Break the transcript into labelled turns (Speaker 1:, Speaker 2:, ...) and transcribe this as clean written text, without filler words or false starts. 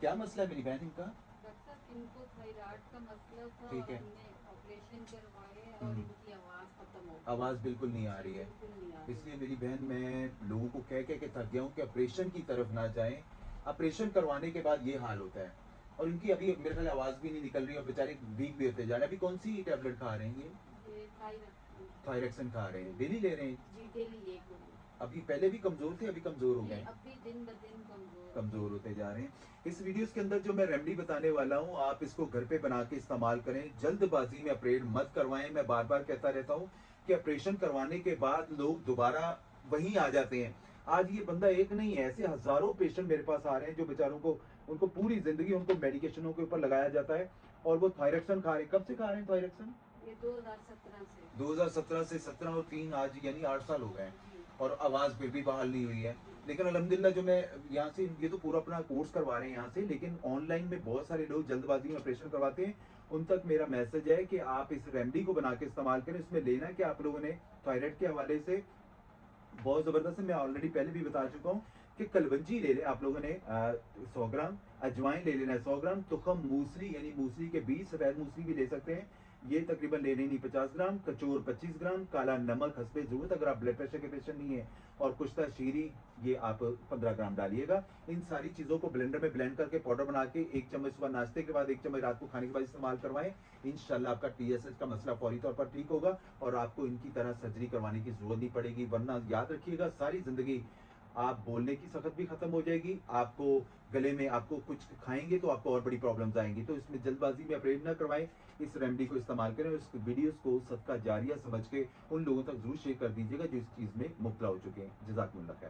Speaker 1: क्या मसला है मेरी बहन इनका?
Speaker 2: डॉक्टर साहब, इनको थायराइड का मसला था
Speaker 1: ठीक
Speaker 2: और
Speaker 1: है।
Speaker 2: हमने ऑपरेशन करवाए और
Speaker 1: हम्म।
Speaker 2: इनकी आवाज़ खत्म हो गई।
Speaker 1: आवाज़ बिल्कुल नहीं आ
Speaker 2: जी
Speaker 1: रही है।
Speaker 2: बिल्कुल नहीं आ रही
Speaker 1: इसलिए
Speaker 2: है।
Speaker 1: मेरी बहन, मैं लोगों को कह कह के थक गया हूँ कि ऑपरेशन की तरफ ना जाएं। ऑपरेशन करवाने के बाद ये हाल होता है। और इनकी अभी मेरे ख्याल आवाज़ भी नहीं निकल रही और बेचारे वीक भी होते जा रहे हैं। अभी कौन सी टैबलेट खा रहे हैं
Speaker 2: ये थायराइड।
Speaker 1: थायरेक्सन खा रहे हैं, डेली ले रहे हैं?
Speaker 2: जी डेली एक गोली।
Speaker 1: अभी पहले भी कमज़ोर थे, अभी कमज़ोर हो
Speaker 2: नहीं,
Speaker 1: गए?
Speaker 2: अब भी दिन ब दिन कमज़ोर होते
Speaker 1: कमज़ोर
Speaker 2: हैं।
Speaker 1: होते जा रहे हैं। इस वीडियोस के अंदर जो मैं रेमेडी बताने वाला हूँ, आप इसको घर पे बना के इस्तेमाल करें। जल्दबाजी में ऑपरेट मत करवाएं। मैं बार बार कहता रहता हूँ कि ऑपरेशन करवाने के बाद लोग दोबारा वहीं आ जाते हैं। आज ये बंदा एक नहीं है, ऐसे हजारों पेशेंट मेरे पास आ रहे हैं जो बेचारों को, उनको पूरी जिंदगी उनको मेडिकेशनों के ऊपर लगाया जाता है और वो थायरेक्सन खा रहे हैं। कब से खा रहे हैं थायरेक्सन?
Speaker 2: ये 2017 से।
Speaker 1: 2017 से, 17 और 3 आज यानी 8 साल हो गए हैं।
Speaker 2: जी
Speaker 1: और आवाज़ फिर भी बहाल नहीं हुई है।
Speaker 2: जी।
Speaker 1: लेकिन अल्हम्दुलिल्लाह जो मैं यहाँ से, ये तो पूरा अपना कोर्स करवा रहे हैं यहाँ से, लेकिन ऑनलाइन में बहुत सारे लोग जल्दबाजी में ऑपरेशन करवाते हैं। उन तक मेरा मैसेज है कि आप इस रेमेडी को बना के इस्तेमाल करें। इसमें लेना कि आप लोगों ने थायराइड के हवाले से बहुत ज़बरदस्त है। मैं ऑलरेडी पहले भी बता चुका हूँ कि कलवंजी ले लें आप लोगों ने 100 ग्राम, अजवाइन ले लेना है 100 ग्राम, तुखम मूसली यानी मूसली के बीज, सफ़ेद मूसली भी ले सकते हैं, ये तकरीबन लेने नहीं 50 ग्राम, कचोर 25 ग्राम, काला नमक हस्बे ज़रूरत, अगर आप ब्लड प्रेशर के पेशेंट नहीं है, और कुश्ता शीरी ये आप 15 ग्राम डालिएगा। इन सारी चीज़ों को ब्लेंडर में ब्लेंड करके पाउडर बना के 1 चम्मच सुबह नाश्ते के बाद, 1 चम्मच रात को खाने के बाद इस्तेमाल करवाएं। इंशाल्लाह आपका TSH का मसला फौरी तौर पर ठीक होगा और आपको इनकी तरह सर्जरी करवाने की जरूरत नहीं पड़ेगी। वरना याद रखिएगा, सारी जिंदगी आप बोलने की सकत भी खत्म हो जाएगी। आपको गले में, आपको कुछ खाएंगे तो आपको और बड़ी प्रॉब्लम्स आएंगी। तो इसमें जल्दबाजी में ऑपरेट ना करवाएं, इस रेमेडी को इस्तेमाल करें और इस वीडियोस को सदका जारिया समझ के उन लोगों तक जरूर शेयर कर दीजिएगा जो इस चीज में मुब्तला हो चुके हैं। जज़ाकुमुल्लाह खैर।